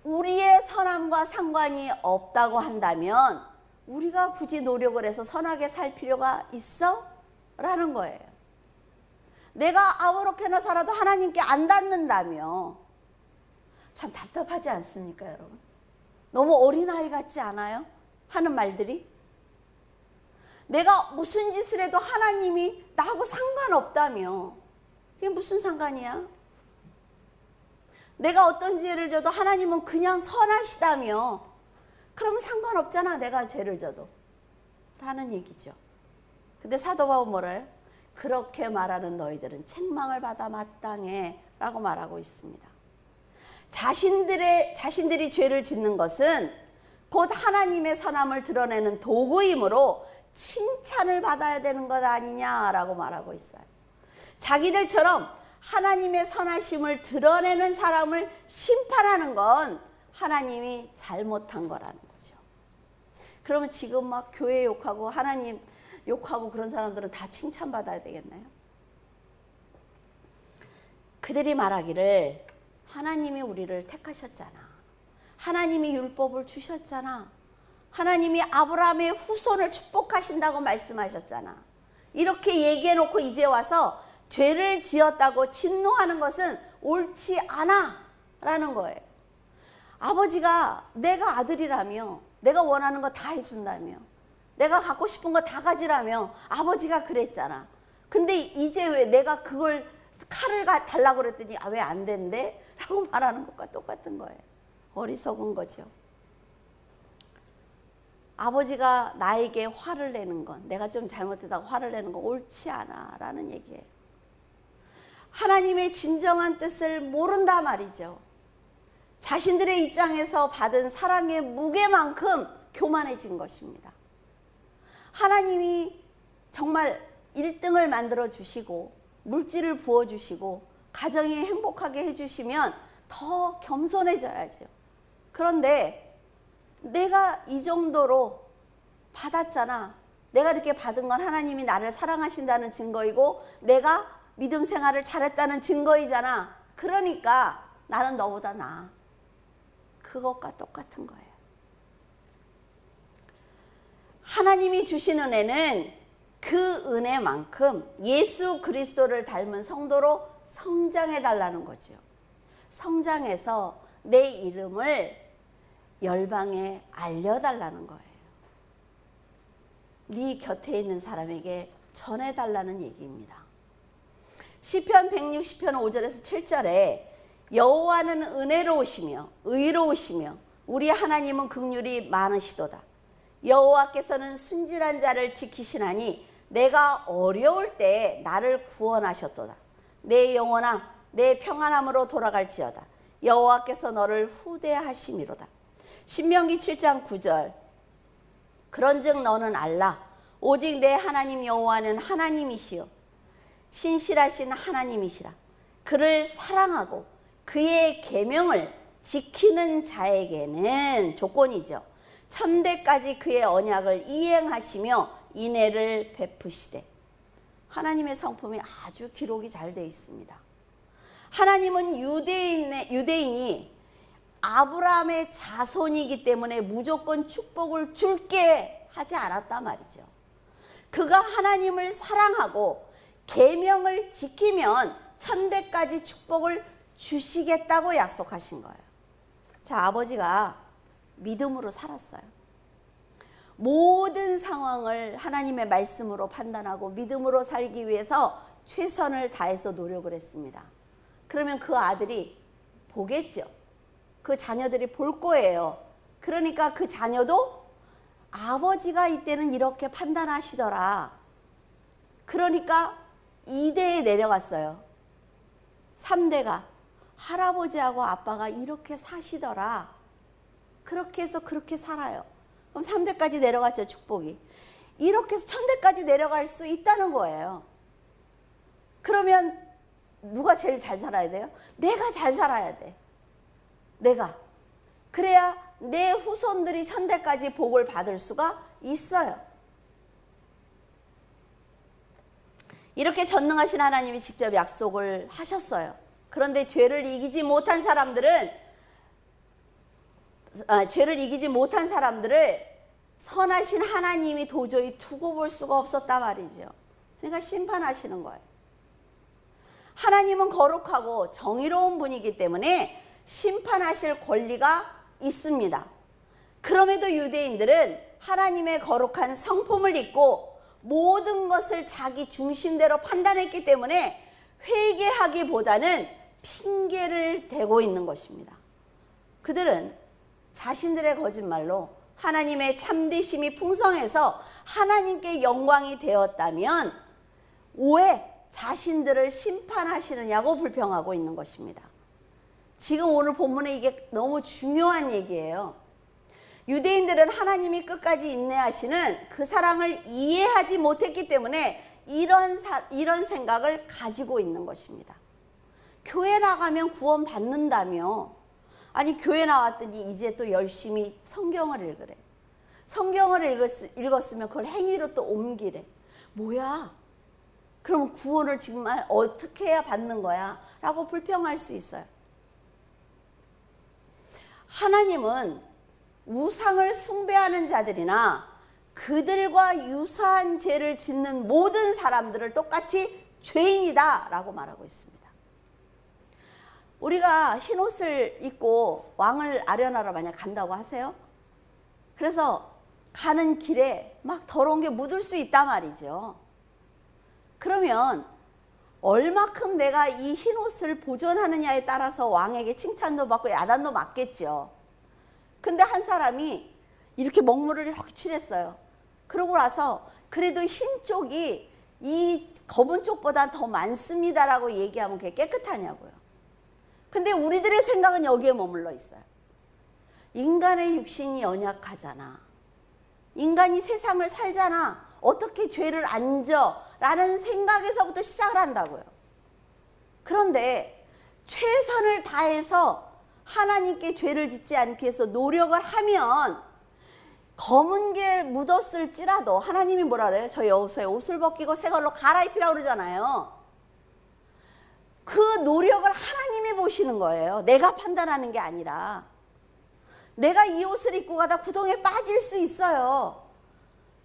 우리의 선함과 상관이 없다고 한다면 우리가 굳이 노력을 해서 선하게 살 필요가 있어? 라는 거예요. 내가 아무렇게나 살아도 하나님께 안 닿는다며. 참 답답하지 않습니까, 여러분? 너무 어린아이 같지 않아요? 하는 말들이. 내가 무슨 짓을 해도 하나님이 나하고 상관없다며. 그게 무슨 상관이야? 내가 어떤 죄를 져도 하나님은 그냥 선하시다며. 그러면 상관없잖아, 내가 죄를 져도. 라는 얘기죠. 근데 사도 바울은 뭐래요? 그렇게 말하는 너희들은 책망을 받아 마땅해 라고 말하고 있습니다. 자신들이 죄를 짓는 것은 곧 하나님의 선함을 드러내는 도구이므로 칭찬을 받아야 되는 것 아니냐라고 말하고 있어요. 자기들처럼 하나님의 선하심을 드러내는 사람을 심판하는 건 하나님이 잘못한 거라는 거죠. 그러면 지금 막 교회 욕하고 하나님 욕하고 그런 사람들은 다 칭찬받아야 되겠나요? 그들이 말하기를 하나님이 우리를 택하셨잖아. 하나님이 율법을 주셨잖아. 하나님이 아브라함의 후손을 축복하신다고 말씀하셨잖아. 이렇게 얘기해놓고 이제 와서 죄를 지었다고 진노하는 것은 옳지 않아 라는 거예요. 아버지가 내가 아들이라며, 내가 원하는 거 다 해준다며, 내가 갖고 싶은 거 다 가지라며 아버지가 그랬잖아. 근데 이제 왜 내가 그걸 칼을 달라고 그랬더니 왜 안 된대? 라고 말하는 것과 똑같은 거예요. 어리석은 거죠. 아버지가 나에게 화를 내는 건, 내가 좀 잘못했다고 화를 내는 건 옳지 않아 라는 얘기예요. 하나님의 진정한 뜻을 모른다 말이죠. 자신들의 입장에서 받은 사랑의 무게만큼 교만해진 것입니다. 하나님이 정말 1등을 만들어 주시고 물질을 부어 주시고 가정이 행복하게 해주시면 더 겸손해져야죠. 그런데 내가 이 정도로 받았잖아. 내가 이렇게 받은 건 하나님이 나를 사랑하신다는 증거이고 내가 믿음 생활을 잘했다는 증거이잖아. 그러니까 나는 너보다 나아. 그것과 똑같은 거예요. 하나님이 주신 은혜는 그 은혜만큼 예수 그리스도를 닮은 성도로 성장해 달라는 거죠. 성장해서 내 이름을 열방에 알려달라는 거예요. 네 곁에 있는 사람에게 전해달라는 얘기입니다. 시편 160편 5절에서 7절에 여호와는 은혜로우시며 의로우시며 우리 하나님은 긍휼이 많으시도다. 여호와께서는 순진한 자를 지키시나니 내가 어려울 때 나를 구원하셨도다. 내 영혼아 내 평안함으로 돌아갈지어다. 여호와께서 너를 후대하심이로다. 신명기 7장 9절 그런즉 너는 알라 오직 내 하나님 여호와는 하나님이시요 신실하신 하나님이시라. 그를 사랑하고 그의 계명을 지키는 자에게는 조건이죠. 천대까지 그의 언약을 이행하시며 인애를 베푸시되. 하나님의 성품이 아주 기록이 잘 되어 있습니다. 하나님은 유대인이 아브라함의 자손이기 때문에 무조건 축복을 줄게 하지 않았단 말이죠. 그가 하나님을 사랑하고 계명을 지키면 천대까지 축복을 주시겠다고 약속하신 거예요. 자, 아버지가 믿음으로 살았어요. 모든 상황을 하나님의 말씀으로 판단하고 믿음으로 살기 위해서 최선을 다해서 노력을 했습니다. 그러면 그 아들이 보겠죠. 그 자녀들이 볼 거예요. 그러니까 그 자녀도 아버지가 이때는 이렇게 판단하시더라. 그러니까 2대에 내려갔어요. 3대가 할아버지하고 아빠가 이렇게 사시더라. 그렇게 해서 그렇게 살아요. 그럼 3대까지 내려갔죠, 축복이. 이렇게 해서 1000대까지 내려갈 수 있다는 거예요. 그러면 누가 제일 잘 살아야 돼요? 내가 잘 살아야 돼. 내가. 그래야 내 후손들이 1000대까지 복을 받을 수가 있어요. 이렇게 전능하신 하나님이 직접 약속을 하셨어요. 그런데 죄를 이기지 못한 사람들을 선하신 하나님이 도저히 두고 볼 수가 없었단 말이죠. 그러니까 심판하시는 거예요. 하나님은 거룩하고 정의로운 분이기 때문에 심판하실 권리가 있습니다. 그럼에도 유대인들은 하나님의 거룩한 성품을 잊고 모든 것을 자기 중심대로 판단했기 때문에 회개하기보다는 핑계를 대고 있는 것입니다. 그들은 자신들의 거짓말로 하나님의 참되심이 풍성해서 하나님께 영광이 되었다면 왜 자신들을 심판하시느냐고 불평하고 있는 것입니다. 지금 오늘 본문에 이게 너무 중요한 얘기예요. 유대인들은 하나님이 끝까지 인내하시는 그 사랑을 이해하지 못했기 때문에 이런 생각을 가지고 있는 것입니다. 교회 나가면 구원 받는다며. 아니, 교회 나왔더니 이제 또 열심히 성경을 읽으래. 성경을 읽었으면 그걸 행위로 또 옮기래. 뭐야? 그럼 구원을 정말 어떻게 해야 받는 거야? 라고 불평할 수 있어요. 하나님은 우상을 숭배하는 자들이나 그들과 유사한 죄를 짓는 모든 사람들을 똑같이 죄인이다 라고 말하고 있습니다. 우리가 흰 옷을 입고 왕을 아련하러 만약 간다고 하세요. 그래서 가는 길에 막 더러운 게 묻을 수 있단 말이죠. 그러면 얼마큼 내가 이 흰 옷을 보존하느냐에 따라서 왕에게 칭찬도 받고 야단도 맞겠죠. 근데 한 사람이 이렇게 먹물을 이렇게 칠했어요. 그러고 나서 그래도 흰 쪽이 이 검은 쪽보다 더 많습니다라고 얘기하면 그게 깨끗하냐고요. 근데 우리들의 생각은 여기에 머물러 있어요. 인간의 육신이 연약하잖아. 인간이 세상을 살잖아. 어떻게 죄를 안 져? 라는 생각에서부터 시작을 한다고요. 그런데 최선을 다해서 하나님께 죄를 짓지 않기 위해서 노력을 하면 검은 게 묻었을지라도 하나님이 뭐라 그래요? 저 여호수아에 옷을 벗기고 새 걸로 갈아입히라고 그러잖아요. 그 노력을 하나님이 보시는 거예요. 내가 판단하는 게 아니라. 내가 이 옷을 입고 가다 구덩이에 빠질 수 있어요.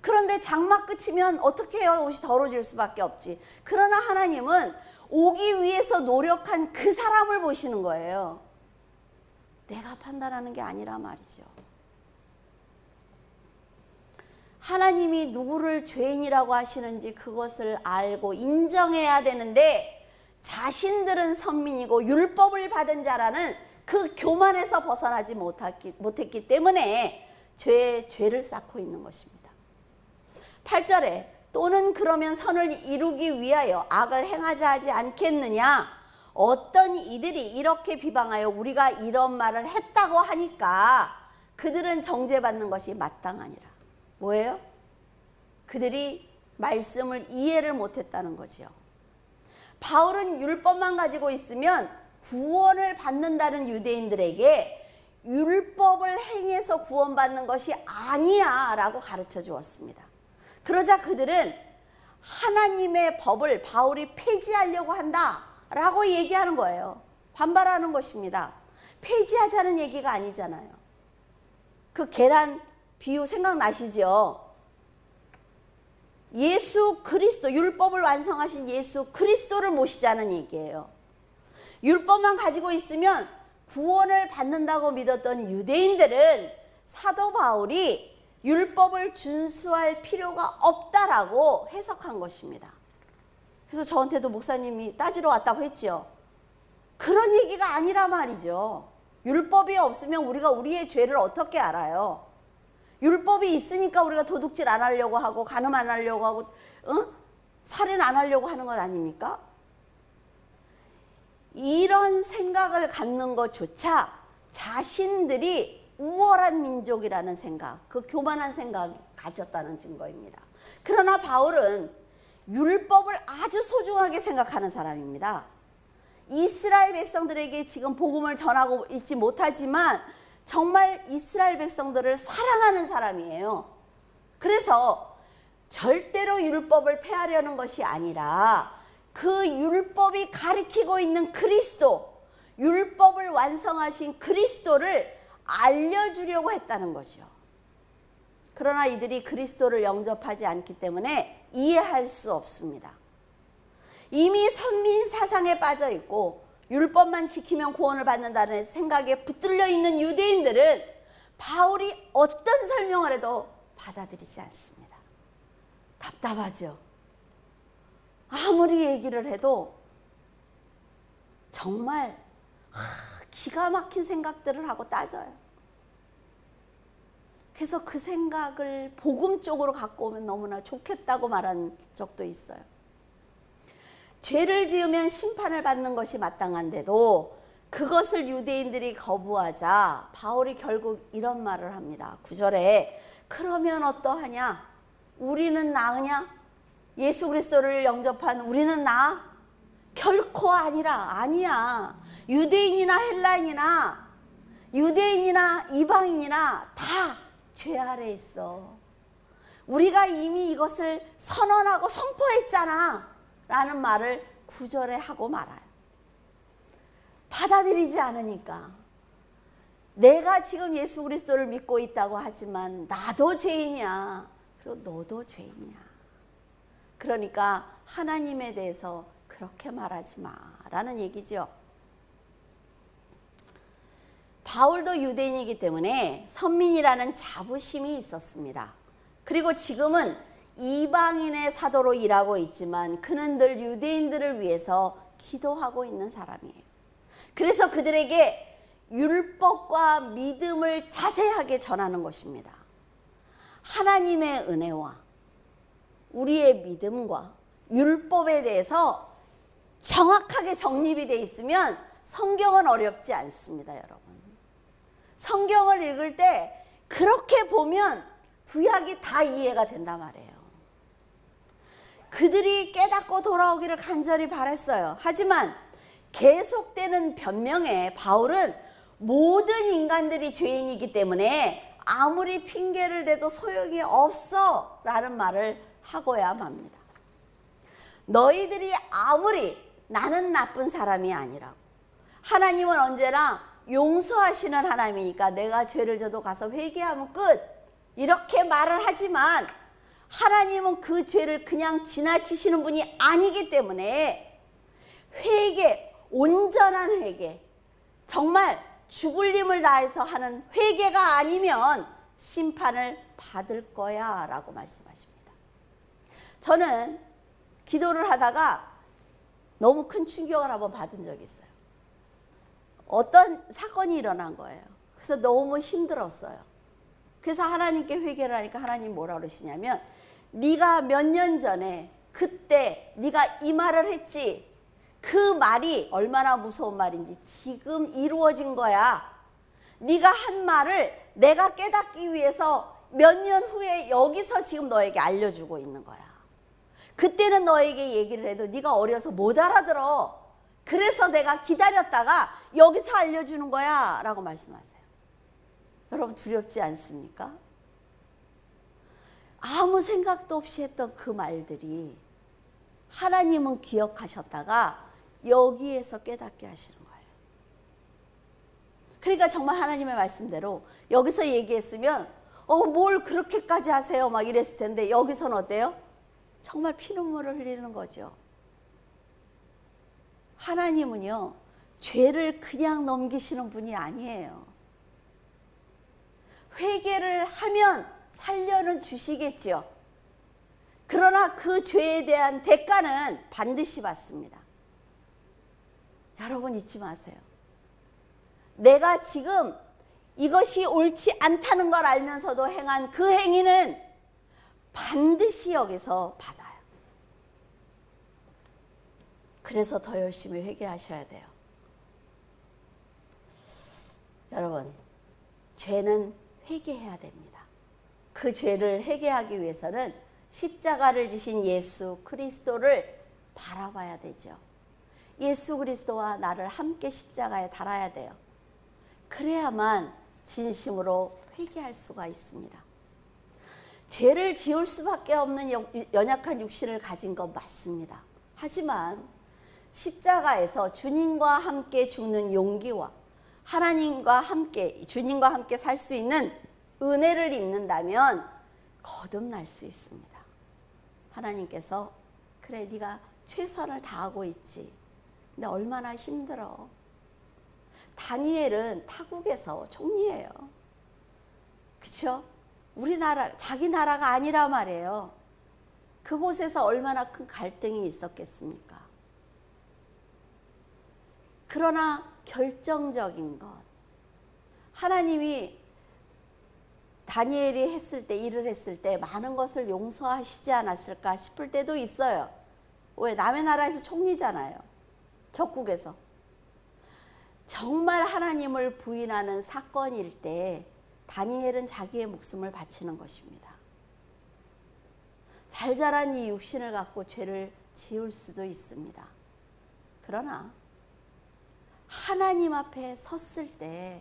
그런데 장마 끝이면 어떻게 해요? 옷이 더러워질 수밖에 없지. 그러나 하나님은 오기 위해서 노력한 그 사람을 보시는 거예요. 내가 판단하는 게 아니라 말이죠. 하나님이 누구를 죄인이라고 하시는지 그것을 알고 인정해야 되는데 자신들은 선민이고 율법을 받은 자라는 그 교만에서 벗어나지 못했기 때문에 죄를 쌓고 있는 것입니다. 8절에 또는 그러면 선을 이루기 위하여 악을 행하자 하지 않겠느냐. 어떤 이들이 이렇게 비방하여 우리가 이런 말을 했다고 하니까 그들은 정죄받는 것이 마땅하니라. 뭐예요? 그들이 말씀을 이해를 못했다는 거죠. 바울은 율법만 가지고 있으면 구원을 받는다는 유대인들에게 율법을 행해서 구원받는 것이 아니야 라고 가르쳐 주었습니다. 그러자 그들은 하나님의 법을 바울이 폐지하려고 한다 라고 얘기하는 거예요. 반발하는 것입니다. 폐지하자는 얘기가 아니잖아요. 그 계란 비유 생각나시죠? 예수 그리스도, 율법을 완성하신 예수 그리스도를 모시자는 얘기예요. 율법만 가지고 있으면 구원을 받는다고 믿었던 유대인들은 사도 바울이 율법을 준수할 필요가 없다라고 해석한 것입니다. 그래서 저한테도 목사님이 따지러 왔다고 했죠. 그런 얘기가 아니라 말이죠. 율법이 없으면 우리가 우리의 죄를 어떻게 알아요? 율법이 있으니까 우리가 도둑질 안 하려고 하고 간음 안 하려고 하고 살인 안 하려고 하는 것 아닙니까? 이런 생각을 갖는 것조차 자신들이 우월한 민족이라는 생각, 그 교만한 생각을 가졌다는 증거입니다. 그러나 바울은 율법을 아주 소중하게 생각하는 사람입니다. 이스라엘 백성들에게 지금 복음을 전하고 있지 못하지만 정말 이스라엘 백성들을 사랑하는 사람이에요. 그래서 절대로 율법을 폐하려는 것이 아니라 그 율법이 가리키고 있는 그리스도, 율법을 완성하신 그리스도를 알려주려고 했다는 거죠. 그러나 이들이 그리스도를 영접하지 않기 때문에 이해할 수 없습니다. 이미 선민 사상에 빠져 있고 율법만 지키면 구원을 받는다는 생각에 붙들려 있는 유대인들은 바울이 어떤 설명을 해도 받아들이지 않습니다. 답답하죠. 아무리 얘기를 해도 정말 기가 막힌 생각들을 하고 따져요. 그래서 그 생각을 복음 쪽으로 갖고 오면 너무나 좋겠다고 말한 적도 있어요. 죄를 지으면 심판을 받는 것이 마땅한데도 그것을 유대인들이 거부하자 바울이 결국 이런 말을 합니다. 9절에 그러면 어떠하냐? 우리는 나으냐? 예수 그리스도를 영접한 우리는 나아? 결코 아니야. 유대인이나 헬라인이나 유대인이나 이방인이나 다 죄 아래 있어. 우리가 이미 이것을 선언하고 선포했잖아 라는 말을 9절에 하고 말아요. 받아들이지 않으니까. 내가 지금 예수 그리스도를 믿고 있다고 하지만 나도 죄인이야. 그리고 너도 죄인이야. 그러니까 하나님에 대해서 그렇게 말하지 마라는 얘기죠. 바울도 유대인이기 때문에 선민이라는 자부심이 있었습니다. 그리고 지금은 이방인의 사도로 일하고 있지만 그는 늘 유대인들을 위해서 기도하고 있는 사람이에요. 그래서 그들에게 율법과 믿음을 자세하게 전하는 것입니다. 하나님의 은혜와 우리의 믿음과 율법에 대해서 정확하게 정립이 되어 있으면 성경은 어렵지 않습니다, 여러분. 성경을 읽을 때 그렇게 보면 구약이 다 이해가 된단 말이에요. 그들이 깨닫고 돌아오기를 간절히 바랬어요. 하지만 계속되는 변명에 바울은 모든 인간들이 죄인이기 때문에 아무리 핑계를 대도 소용이 없어 라는 말을 하고야 맙니다. 너희들이 아무리 나는 나쁜 사람이 아니라고, 하나님은 언제나 용서하시는 하나님이니까 내가 죄를 져도 가서 회개하면 끝, 이렇게 말을 하지만 하나님은 그 죄를 그냥 지나치시는 분이 아니기 때문에 회개, 온전한 회개, 정말 죽을 힘을 다해서 하는 회개가 아니면 심판을 받을 거야 라고 말씀하십니다. 저는 기도를 하다가 너무 큰 충격을 한번 받은 적이 있어요. 어떤 사건이 일어난 거예요. 그래서 너무 힘들었어요. 그래서 하나님께 회개를 하니까 하나님 뭐라 그러시냐면, 네가 몇 년 전에 그때 네가 이 말을 했지, 그 말이 얼마나 무서운 말인지 지금 이루어진 거야. 네가 한 말을 내가 깨닫기 위해서 몇 년 후에 여기서 지금 너에게 알려주고 있는 거야. 그때는 너에게 얘기를 해도 네가 어려서 못 알아들어. 그래서 내가 기다렸다가 여기서 알려주는 거야 라고 말씀하세요. 여러분 두렵지 않습니까? 아무 생각도 없이 했던 그 말들이 하나님은 기억하셨다가 여기에서 깨닫게 하시는 거예요. 그러니까 정말 하나님의 말씀대로 여기서 얘기했으면 뭘 그렇게까지 하세요 막 이랬을 텐데, 여기서는 어때요? 정말 피눈물을 흘리는 거죠. 하나님은요, 죄를 그냥 넘기시는 분이 아니에요. 회개를 하면 살려는 주시겠지요. 그러나 그 죄에 대한 대가는 반드시 받습니다. 여러분 잊지 마세요. 내가 지금 이것이 옳지 않다는 걸 알면서도 행한 그 행위는 반드시 여기서 받아요. 그래서 더 열심히 회개하셔야 돼요. 여러분, 죄는 회개해야 됩니다. 그 죄를 회개하기 위해서는 십자가를 지신 예수 그리스도를 바라봐야 되죠. 예수 그리스도와 나를 함께 십자가에 달아야 돼요. 그래야만 진심으로 회개할 수가 있습니다. 죄를 지을 수밖에 없는 연약한 육신을 가진 것 맞습니다. 하지만 십자가에서 주님과 함께 죽는 용기와 하나님과 함께, 주님과 함께 살 수 있는 은혜를 입는다면 거듭날 수 있습니다. 하나님께서 그래 네가 최선을 다하고 있지. 근데 얼마나 힘들어. 다니엘은 타국에서 총리예요. 그렇죠? 우리나라, 자기 나라가 아니라 말이에요. 그곳에서 얼마나 큰 갈등이 있었겠습니까? 그러나 결정적인 것, 하나님이 다니엘이 했을 때, 일을 했을 때 많은 것을 용서하시지 않았을까 싶을 때도 있어요. 왜? 남의 나라에서 총리잖아요. 적국에서. 정말 하나님을 부인하는 사건일 때 다니엘은 자기의 목숨을 바치는 것입니다. 잘 자란 이 육신을 갖고 죄를 지을 수도 있습니다. 그러나 하나님 앞에 섰을 때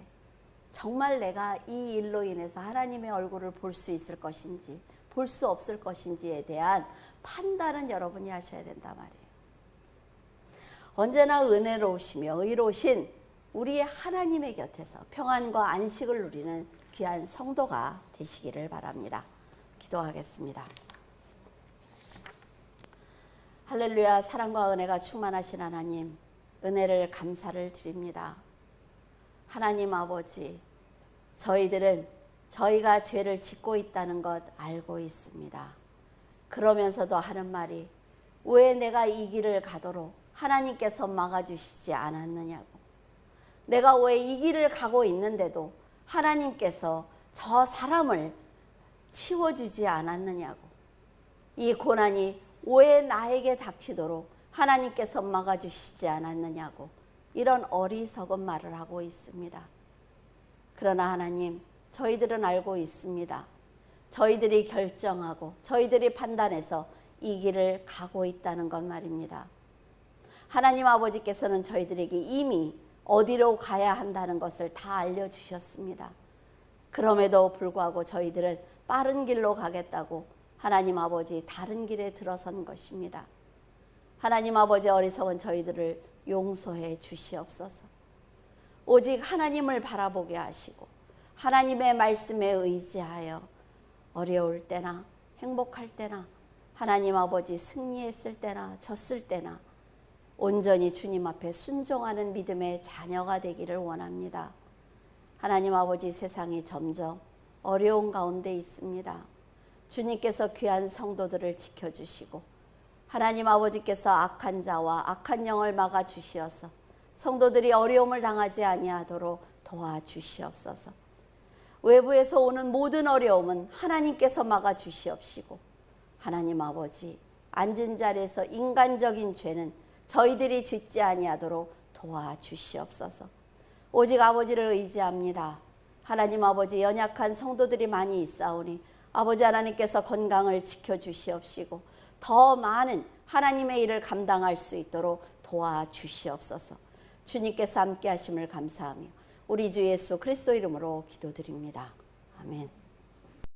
정말 내가 이 일로 인해서 하나님의 얼굴을 볼 수 있을 것인지 볼 수 없을 것인지에 대한 판단은 여러분이 하셔야 된단 말이에요. 언제나 은혜로우시며 의로우신 우리의 하나님의 곁에서 평안과 안식을 누리는 귀한 성도가 되시기를 바랍니다. 기도하겠습니다. 할렐루야. 사랑과 은혜가 충만하신 하나님, 은혜를 감사를 드립니다. 하나님 아버지, 저희들은 저희가 죄를 짓고 있다는 것 알고 있습니다. 그러면서도 하는 말이 왜 내가 이 길을 가도록 하나님께서 막아주시지 않았느냐고. 내가 왜 이 길을 가고 있는데도 하나님께서 저 사람을 치워주지 않았느냐고. 이 고난이 왜 나에게 닥치도록 하나님께서 막아주시지 않았느냐고. 이런 어리석은 말을 하고 있습니다. 그러나 하나님, 저희들은 알고 있습니다. 저희들이 결정하고 저희들이 판단해서 이 길을 가고 있다는 것 말입니다. 하나님 아버지께서는 저희들에게 이미 어디로 가야 한다는 것을 다 알려주셨습니다. 그럼에도 불구하고 저희들은 빠른 길로 가겠다고 하나님 아버지 다른 길에 들어선 것입니다. 하나님 아버지, 어리석은 저희들을 용서해 주시옵소서. 오직 하나님을 바라보게 하시고 하나님의 말씀에 의지하여 어려울 때나 행복할 때나 하나님 아버지 승리했을 때나 졌을 때나 온전히 주님 앞에 순종하는 믿음의 자녀가 되기를 원합니다. 하나님 아버지, 세상이 점점 어려운 가운데 있습니다. 주님께서 귀한 성도들을 지켜주시고 하나님 아버지께서 악한 자와 악한 영을 막아주시어서 성도들이 어려움을 당하지 아니하도록 도와주시옵소서. 외부에서 오는 모든 어려움은 하나님께서 막아주시옵시고 하나님 아버지, 앉은 자리에서 인간적인 죄는 저희들이 짓지 아니하도록 도와주시옵소서. 오직 아버지를 의지합니다. 하나님 아버지, 연약한 성도들이 많이 있사오니 아버지 하나님께서 건강을 지켜주시옵시고 더 많은 하나님의 일을 감당할 수 있도록 도와주시옵소서. 주님께서 함께 하심을 감사하며 우리 주 예수 그리스도 이름으로 기도드립니다. 아멘.